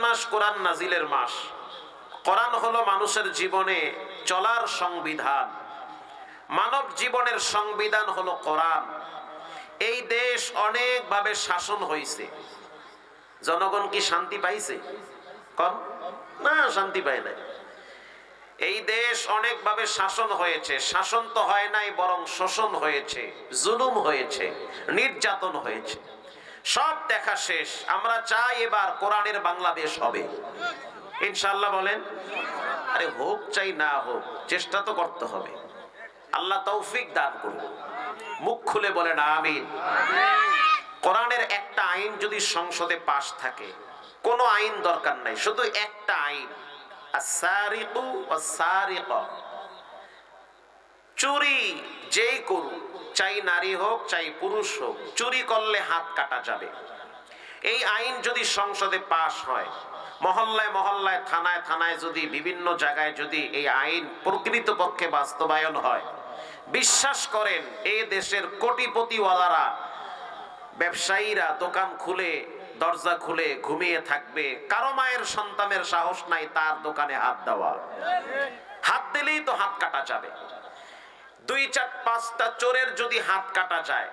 মাস কোরআন নাজিলের মাস। কোরআন হলো মানুষের জীবনে চলার সংবিধান। মানব জীবনের সংবিধান হলো কোরআন। এই দেশ অনেকভাবে শাসন হয়েছে, জনগণ কি শান্তি পাইছে? কম না, শান্তি পায় নাই। এই দেশ অনেকভাবে শাসন হয়েছে, শাসন তো হয় নাই বরং শোষণ হয়েছে, জুলুম হয়েছে, নির্যাতন হয়েছে। সব দেখা শেষ। আমরা চাই এবার কোরআনের বাংলাদেশ হবে ইনশাআল্লাহ। বলেন আরে হোক চাই না হোক, চেষ্টা তো করতে হবে। আল্লাহ তৌফিক দান করুন। মুখ খুলে বলেন আমিন। কোরআনের একটা আইন যদি সংসদে পাশ থাকে, কোনো আইন দরকার নাই, শুধু একটা আইন, আস-সারিকু ওয়াস-সারিকা, চুরি যেই করুক, চাই নারী হোক চাই পুরুষ হোক, চুরি করলে হাত কাটা যাবে। এই আইন যদি সংসদে পাশ হয়, মহল্লায় মহল্লায় থানায় থানায় যদি বিভিন্ন জায়গায় যদি এই আইন প্রকৃতপক্ষে বাস্তবায়ন হয়, বিশ্বাস করেন এই দেশের কোটিপতিওয়ালারা, ব্যবসায়ীরা দোকান খুলে দরজা খুলে ঘুমিয়ে থাকবে। কারো মায়ের সন্তানের সাহস নাই তার দোকানে হাত দেওয়া। হাত দিলেই তো হাত কাটা যাবে। 2-4-5টা চোরের যদি হাত কাটা যায়,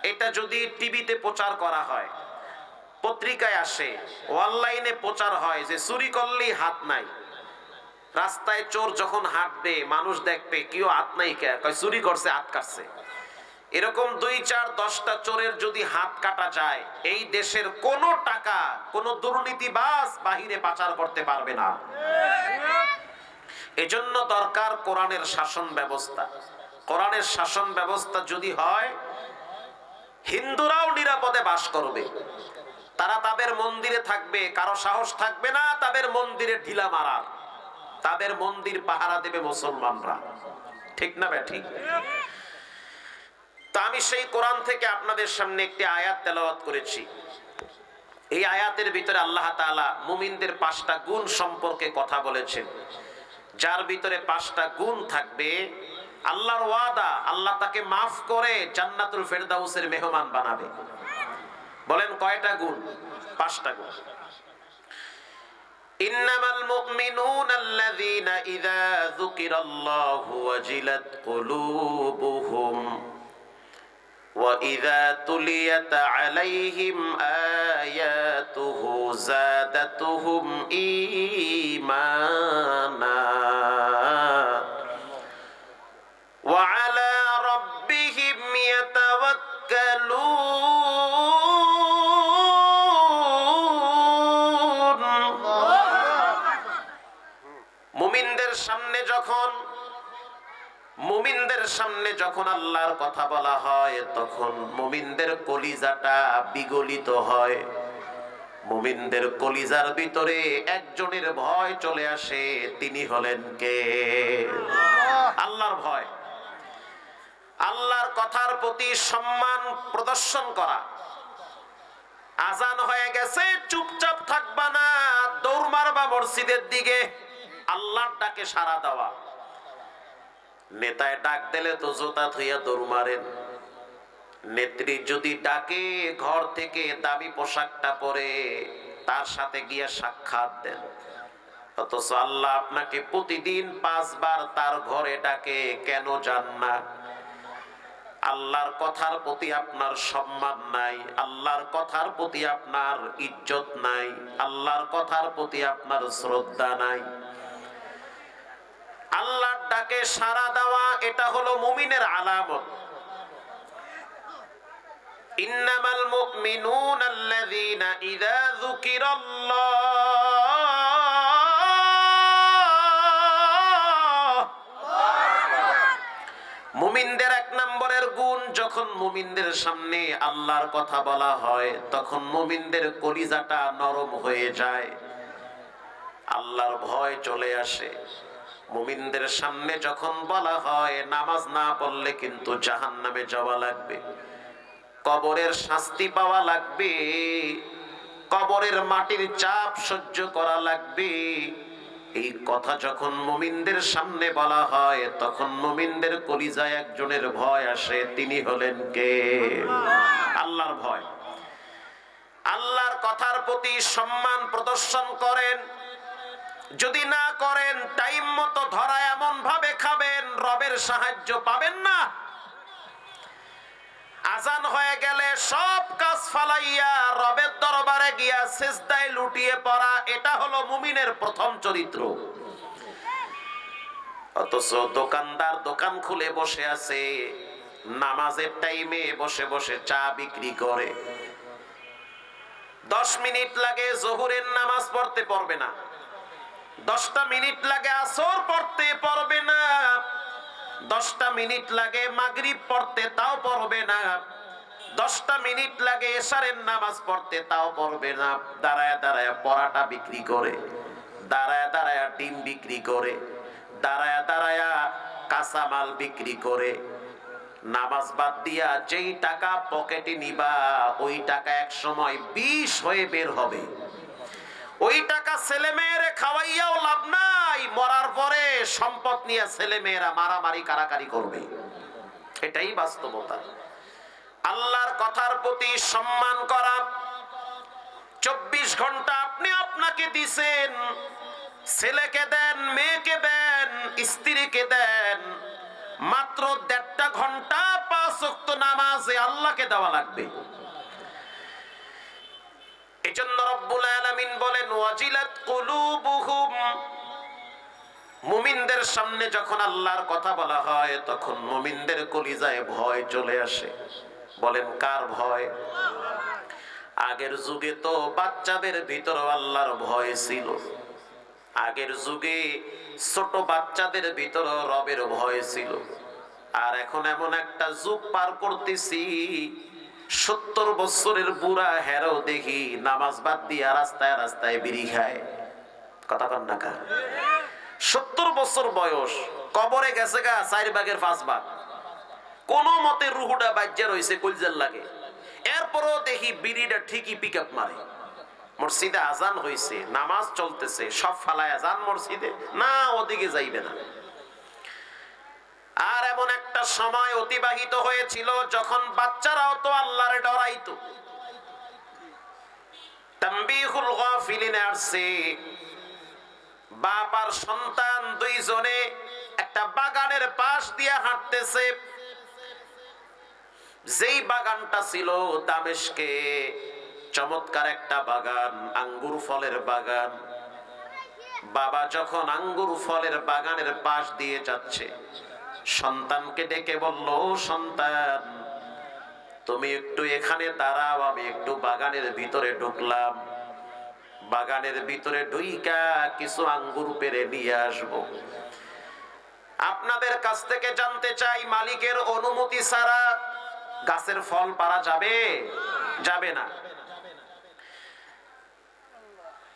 এটা যদি টিভিতে প্রচার করা হয়, পত্রিকায় আসে, অনলাইনে প্রচার হয় যে চুরি করলেই হাত নাই, রাস্তায় চোর যখন হাঁটবে মানুষ দেখবে কেউ হাত নাই, কে কয় চুরি করছে হাত কাটছে। এরকম 2-4-10টা চোরের যদি হাত কাটা যায়, এই দেশের কোনো টাকা কোনো দুর্নীতিবাজ বাহিরে পাচার করতে পারবে না। এজন্য দরকার কোরআনের শাসন ব্যবস্থা। কোরআনের শাসন ব্যবস্থা যদি হয়, হিন্দুরাও নিরাপদে বাস করবে। তারা তাদের মন্দিরে থাকবে, কারো সাহস থাকবে না তাদের মন্দিরে ঢিলা মারার। তাদের মন্দির পাহারা দেবে মুসলমানরা। ঠিক না ঠিক? তা আমি সেই কোরআন থেকে আপনাদের সামনে একটি আয়াত তেলাওয়াত করেছি। এই আয়াতের ভিতরে আল্লাহ তাআলা মুমিনদের 5টা গুণ সম্পর্কে কথা বলেছেন। যার ভিতরে 5টা গুণ থাকবে, আল্লাহর ওয়াদা, আল্লাহ তাকে মাফ করে জান্নাতুল ফেরদাউসের মেহমান বানাবে। বলেন কয়টা গুণ? 5টা গুণ। ইন্নামাল মুমিনুনা আল্লাযীনা ইযা যুকিরাল্লাহু ওয়াজিলাত কুলুবুহুম ওয়া ইযা তুলিয়াত আলাইহিম আয়াতুহু যাদাতুহুম ঈমানা ওয়া আলা রাব্বিহিম ইয়াতাওয়াক্কালুন। মুমিনদের সামনে যখন আল্লাহর কথা বলা হয়, তখন মুমিনদের কলিজাটা বিগলিত হয়। মুমিনদের কলিজার ভিতরে একজনের ভয় চলে আসে, তিনি হলেন কে? আল্লাহর ভয়। আল্লাহর কথার প্রতি সম্মান প্রদর্শন করা। আজান হয়ে গেছে, চুপচাপ থাকবা না, দৌড় মারবা মসজিদের দিকে, আল্লাহর ডাকে সাড়া দেওয়া। নেতায় ডাক দিলে তো জোতা থইয়া দৌড় মারেন। নেত্রী যদি ডাকে, ঘর থেকে দামি পোশাকটা পরে তার সাথে গিয়ে সাক্ষাৎ দেন। অথচ আল্লাহ আপনাকে প্রতিদিন 5 বার তার ঘরে ডাকে, কেন যান না? আল্লাহর কথার প্রতি আপনার সম্মান নাই, আল্লাহর কথার প্রতি আপনার ইজ্জত নাই, আল্লাহর কথার প্রতি আপনার শ্রদ্ধা নাই। আল্লাহর ডাকে সাড়া দেওয়া, এটা হলো মুমিনের আলামত। ইন্নামাল মুমিনুনা আল্লাযীনা ইযা যুকিরাল্লাহ। মুমিনদের 1 নম্বরের গুণ, যখন মুমিনদের সামনে আল্লাহর কথা বলা হয়, তখন মুমিনদের কলিজাটা নরম হয়ে যায়, আল্লাহর ভয় চলে আসে। মুমিনদের সামনে যখন বলা হয় নামাজ না পড়লে কিন্তু জাহান্নামে যাওয়া লাগবে, কবরের শাস্তি পাওয়া লাগবে, কবরের মাটির চাপ সহ্য করা লাগবে, এই কথা যখন মুমিনদের সামনে বলা হয়, তখন মুমিনদের কলিজায় একজনের ভয় আসে, তিনি হলেন কে? আল্লাহর ভয়। আল্লাহর কথার প্রতি সম্মান প্রদর্শন করেন। যদি না করেন টাইম মতো ধরা এমন ভাবে খাবেন রবের সাহায্য পাবেন না। আজান হয়ে গেলে সব কাজ ফালাইয়া রবের দরবারে গিয়া সিজদায় লুটিয়ে পড়া, এটা হলো মুমিনের প্রথম চরিত্র। অথচ দোকানদার দোকান খুলে বসে আছে, নামাজের টাইমে বসে বসে চা বিক্রি করে। 10 মিনিট লাগে জোহরের নামাজ পড়তে, পড়বে না। 10টা মিনিট লাগে আসর পড়তে, পড়বে না। 10টা মিনিট লাগে মাগরিব পড়তে, তাও পড়বে না। 10টা মিনিট লাগে এশারের নামাজ পড়তে, তাও পড়বে না। দাঁড়ায় দাঁড়ায় পরাটা বিক্রি করে, দাঁড়ায় দাঁড়ায় ডিম বিক্রি করে, দাঁড়ায় দাঁড়ায় কাঁচামাল বিক্রি করে। নামাজ বাদ দিয়া যেই টাকা পকেটে নিবা ওই টাকা এক সময় 20 হয়ে বের হবে। ওই টাকা ছেলে মেয়েরে খাওয়াইয়াও লাভ নাই, মরার পরে সম্পদ নিয়ে ছেলে মেয়েরা মারামারি কারাকারি করবে। এটাই বাস্তবতা। আল্লাহর কথার প্রতি সম্মান করা। 24 ঘন্টা আপনি আপনাকে দিছেন, ছেলেকে দেন, মেয়েকে দেন, স্ত্রীকে দেন, মাত্র 1.5 ঘন্টা 5 ওয়াক্ত নামাজে আল্লাহকে দেওয়া লাগবে। এজন্য রব্বুল আলামিন বলেন ওয়াজিলাত কুলুবুহুম, মুমিনদের সামনে যখন আল্লাহর কথা বলা হয় তখন মুমিনদের কলিজায় ভয় চলে আসে। বলেন কার ভয়? আগের যুগে তো বাচ্চাদের ভিতরে আল্লাহর ভয় ছিল। আগের যুগে ছোট বাচ্চাদের ভিতরে রবের ভয় ছিল। আর এখন এমন একটা যুগ পার করতেছি, 70 বছরের বুড়া হেরাও দেখি নামাজ বাদ দিয়া রাস্তায় রাস্তায় বিড়ি খায়। কথা কন না কা? 70 বছর বয়স, কবরে গেছে গা 4 ভাগের 5 ভাগ, কোন মতে রুহুটা বাজ্যা রয়েছে কলজার লাগে। এরপরও দেখি বিড়িটা ঠিকই পিক আপ মারে। মসজিদে আজান হয়েছে, নামাজ চলতেছে, সব ফালায় আজান মসজিদে না, ওদিকে যাইবে না। আর এমন একটা সময় অতিবাহিত হয়েছিল যখন বাচ্চারাও তো আল্লাহরে ডরাইতো। তানবীহুল গাফিলিনে আসছে, বাপ আর সন্তান দুইজনে একটা বাগানের পাশ দিয়ে হাঁটতেছে। যেই বাগানটা ছিল দামেস্কে, চমৎকার একটা বাগান, আঙ্গুর ফলের বাগান। বাবা যখন আঙ্গুর ফলের বাগানের পাশ দিয়ে যাচ্ছে, সন্তানকে ডেকে বলল, সন্তান তুমি একটু এখানে দাঁড়াও, আমি একটু বাগানের ভিতরে ঢুকলাম। বাগানের ভিতরে ঢুইকা কিছু আঙ্গুর পেড়ে নিয়ে আসবো। আপনাদের কাছ থেকে জানতে চাই, মালিকের অনুমতি ছাড়া গাছের ফল পাড়া যাবে? যাবে না।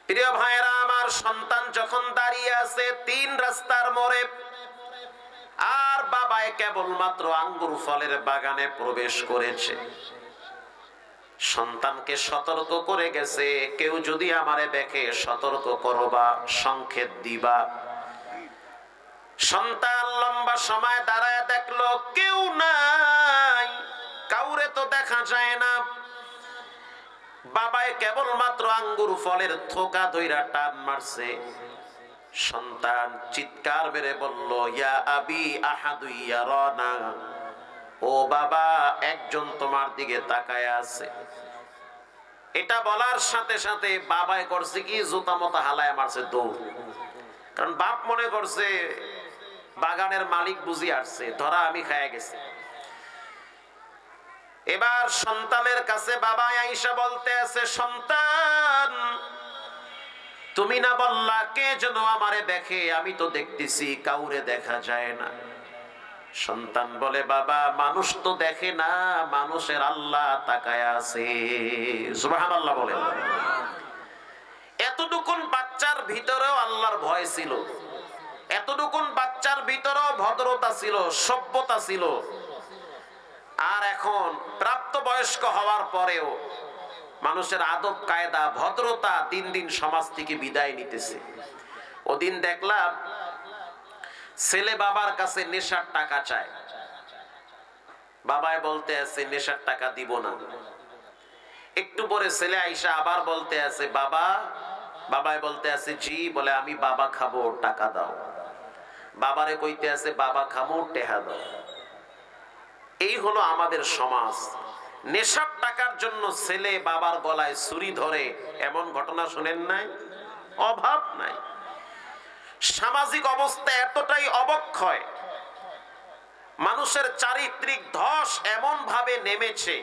প্রিয় ভাইরা আমার, সন্তান যখন দাঁড়িয়ে আছে 3 রাস্তার মোড়ে, আর বাবায় কেবলমাত্র আঙ্গুর ফলের বাগানে প্রবেশ করেছে। সন্তানকে সতর্ক করে গেছে, কেউ যদি আমারে দেখে সতর্ক করবা, সংকেত দিবা। সন্তান লম্বা সময় দাঁড়ায় দেখলো কেউ নাই, কাউরে তো দেখা যায় না। বাবায় কেবলমাত্র আঙ্গুর ফলের থোকা ধইরা টান মারছে। সন্তান চিৎকার মেরে বলল, ইয়া আবি আহাদু ইয়ারানা, ও বাবা একজন তোমার দিকে তাকায় আছে। এটা বলার সাথে সাথে বাবায় করছে কি, জুতা মতো হালায় মারছে দৌড়। কারণ বাপ মনে করছে বাগানের মালিক বুঝি আসছে, ধরা আমি খায়া গেছি। এবার সন্তানের কাছে বাবা আয়েশা বলতে আছে, সন্তান তুমি না বললা কে যেন আমারে দেখে, আমি তো দেখতেছি কাউরে দেখা যায় না। সন্তান বলে, বাবা মানুষ তো দেখে না, মানুষের আল্লাহ তাকায় আছে। সুবহানাল্লাহ বলেন। এতটুকুন বাচ্চার ভিতরেও আল্লাহর ভয় ছিল, এতটুকুন বাচ্চার ভিতরেও ভদ্রতা ছিল, সভ্যতা ছিল। আর এখন প্রাপ্তবয়স্ক হওয়ার পরেও মানুষের আদব কায়দা ভদ্রতা দিন দিন সমাজ থেকে বিদায় নিতেছে। ওদিন দেখলাম ছেলে বাবার কাছে নেশার টাকা চায়, বাবায় বলতে আছে নেশার টাকা দিব না। একটু পরে ছেলে আইসা আবার বলতে আছে বাবা, বাবাই বলতে আছে জি, বলে আমি বাবা খাবো, টাকা দাও। বাবারে কইতে আছে বাবা খাবো, টেহা দাও। এই হলো আমাদের সমাজ। নেশার টাকার জন্য ছেলে বাবার গলায় ছুরি ধরে, এমন ঘটনা শুনেন নাই? অভাব নাই। সামাজিক অবস্থা এতটাই অবক্ষয়, মানুষের চারিত্রিক ধস এমন ভাবে নেমেছে,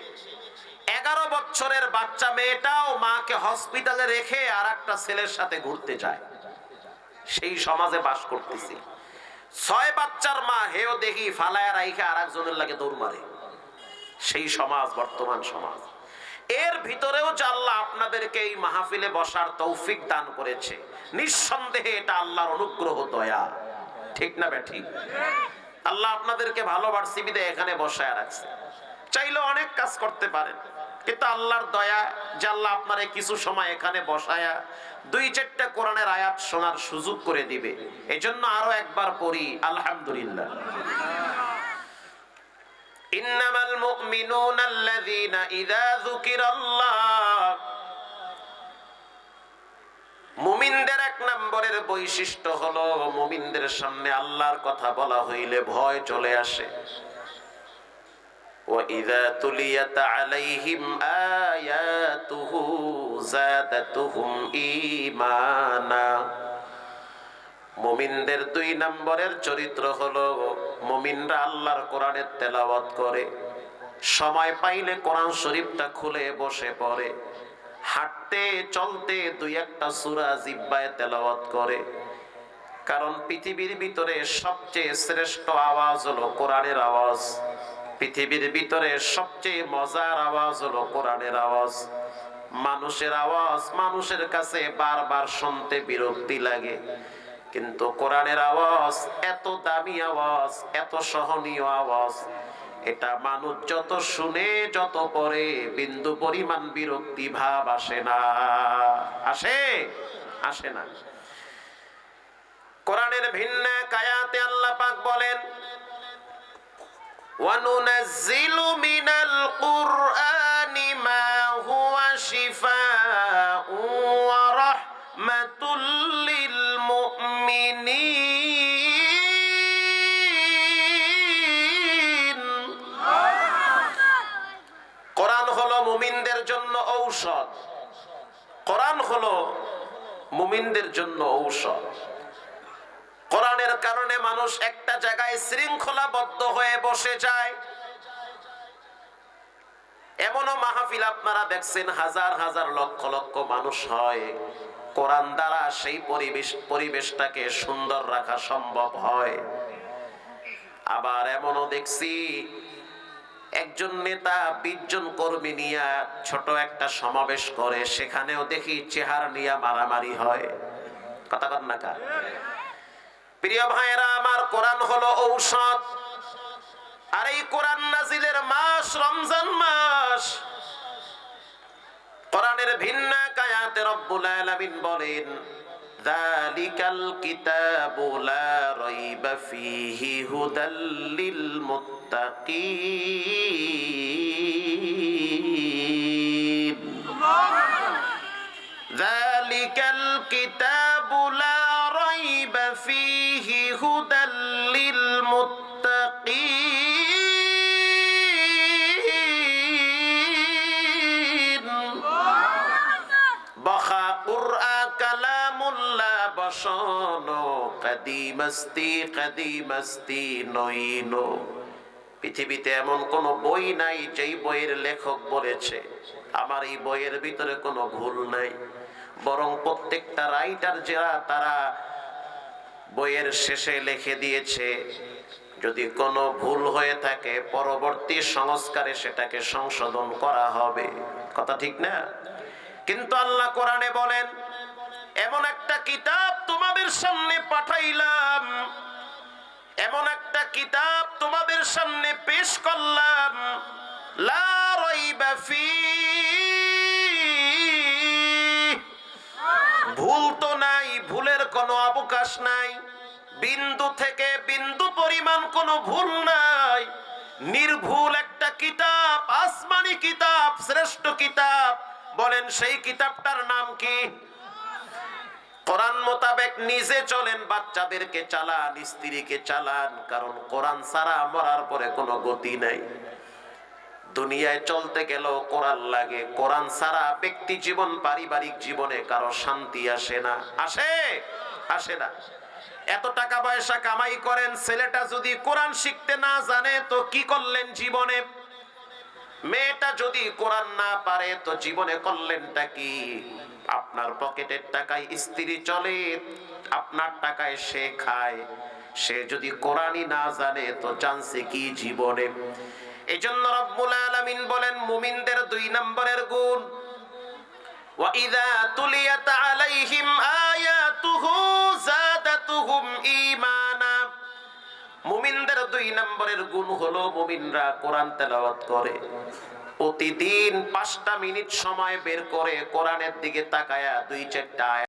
11 বছরের বাচ্চা মেয়েটাও মাকে হসপিটালে রেখে আর একটা ছেলের সাথে ঘুরতে যায়। সেই সমাজে বাস করতেছি। 6 বাচ্চার মা হেও দেখি ফালায়া রাইখে আর একজনের লাগে দৌড় মারে। সেই সমাজ বর্তমান সমাজ। এর ভিতরেও যে আল্লাহ আপনাদেরকে এই মাহফিলে বসার তৌফিক দান করেছে, নিঃসন্দেহে এটা আল্লাহর অনুগ্রহ, দয়া। ঠিক না বেঠিক? আল্লাহ আপনাদেরকে ভালোবাসি বিধায় এখানে বসায় রাখছে। চাইলে অনেক কাজ করতে পারেন, কিন্তু আল্লাহর দয়া যে আল্লাহ আপনারে কিছু সময় এখানে বসায়া 2-4টা কোরআনের আয়াত শোনার সুযোগ করে দিবে। এজন্য আরো একবার পড়ি আলহামদুলিল্লাহ। ইন্নামাল মুমিনুনা আল্লাযীনা ইযা যুকিরাল্লাহ, মুমিনদের 1 নম্বরের বৈশিষ্ট্য হলো মুমিনদের সামনে আল্লাহর কথা বলা হইলে ভয় চলে আসে। وَإِذَا تُلِيَتْ عَلَيْهِمْ آيَاتُهُ زَادَتْهُمْ إِيمَانًا। মুমিনদের 2 নম্বরের চরিত্র হলো মুমিনরা আল্লাহর কোরআনের তেলাওয়াত করে, সময় পাইলে কোরআন শরীফটা খুলে বসে পড়ে, হাঁটতে চলতে 2-1টা সূরা জিহ্বায় তেলাওয়াত করে। কারণ পৃথিবীর ভিতরে সবচেয়ে শ্রেষ্ঠ আওয়াজ হলো কোরআনের আওয়াজ। পৃথিবীর ভিতরে সবচেয়ে মজার আওয়াজ হলো কোরআনের আওয়াজ। মানুষের আওয়াজ মানুষের কাছে বারবার শুনতে বিরক্তি লাগে, কিন্তু কোরআনের আওয়াজ এত দামি আওয়াজ, এত সহনীয় আওয়াজ, এটা মানুষ যত শুনে যত পড়ে বিন্দু পরিমাণ বিরক্তি ভাব আসে না। আসে? আসে না। কোরআনের ভিন্ন আয়াতে আল্লাহ পাক বলেন, وَنُنَزِّلُ مِنَ الْقُرْآنِ مَا هُوَ شِفَاءٌ وَرَحْمَةٌ لِّلْمُؤْمِنِينَ। কোরআন হলো মুমিনদের জন্য ঔষধ। কোরআন হলো মুমিনদের জন্য ঔষধ। কোরআনের কারণে মানুষ একটা জায়গায় শৃঙ্খলাবদ্ধ হয়ে বসে যায়। এমনও মাহফিল আপনারা দেখছেন হাজার হাজার লক্ষ লক্ষ মানুষ হয়, কোরআন দ্বারা সেই পরিবেশটাকে সুন্দর রাখা সম্ভব হয়। আবার এমনও দেখছি একজন নেতা 20 জন কর্মী নিয়ে ছোট একটা সমাবেশ করে, সেখানেও দেখি চেহারা নিয়ে মারামারি হয়। কথা কন না কা? প্রিয় ভাইরা আমার, কোরআন হলো ঔষধ। আর এই কোরআন নাজিলের মাস রমজান মাস। কোরআনের ভিন্ন আয়াতে রব্বুল আলামিন বলেন, যালিকাল কিতাবু লা রাইবা ফীহি হুদাল লিল মুত্তাকিন। যালিকাল কিতাবু লা রাইবা ফীহি হুদাল লিল মুত্তাকিন। বখা কুরআন কালামুল্লাহ বসনো কাদিমস্তি নইনো। পৃথিবীতে এমন কোন বই নাই যেই বইয়ের লেখক বলেছে আমার এই বইয়ের ভিতরে কোনো ভুল নাই, বরং প্রত্যেকটা রাইটার যারা তারা বইয়ের শেষে লিখে দিয়েছে যদি কোনো ভুল হয়ে থাকে পরবর্তী সংস্কারে সেটাকে সংশোধন করা হবে। কথা ঠিক না? কিন্তু আল্লাহ কোরআনে বলেন, এমন একটা কিতাব তোমাদের সামনে পাঠাইলাম, এমন একটা কিতাব তোমাদের সামনে পেশ করলাম, লা রাইবা ফীহি, ভুল তো নাই, ভুলের কোনো অবকাশ নাই, বিন্দু থেকে বিন্দু পরিমাণ কোনো ভুল নাই, নির্ভুল একটা কিতাব, আসমানি কিতাব, শ্রেষ্ঠ কিতাব। বলেন সেই কিতাবটার নাম কি? কোরআন মোতাবেক নিজে চলেন, বাচ্চাদেরকে চালান, স্ত্রীকে চালান, কারণ কোরআন ছাড়া মরার পরে কোনো গতি নাই। দুনিয়ায় চলতে গেলেও কোরআন লাগে। কোরআন ছাড়া ব্যক্তি জীবন, পারিবারিক জীবনে কারো শান্তি আসে না। আসে না। এত টাকা পয়সা কামাই করেন, ছেলেটা যদি কোরআন শিখতে না জানে তো কি করলেন জীবনে? মেয়েটা যদি কোরআন না পারে তো জীবনে করলেনটা কি? আপনার পকেটের টাকায় স্ত্রী চলে, আপনার টাকায় সে খায়। সে যদি কোরআনই না জানে তো জানছে কি জীবনে? এজন্য রব্বুল আলামিন বলেন মুমিনদের 2 নম্বরের গুণ, ওয়া ইযা তুলিয়াত আলাইহিম আয়াতুহু যাদাতুহুম ঈমানা। মুমিনদের 2 নম্বরের গুণ হলো মুমিনরা কোরআন তেলাওয়াত করে। প্রতিদিন 5টা মিনিট সময় বের করে কোরআনের দিকে তাকায়া 2-4টা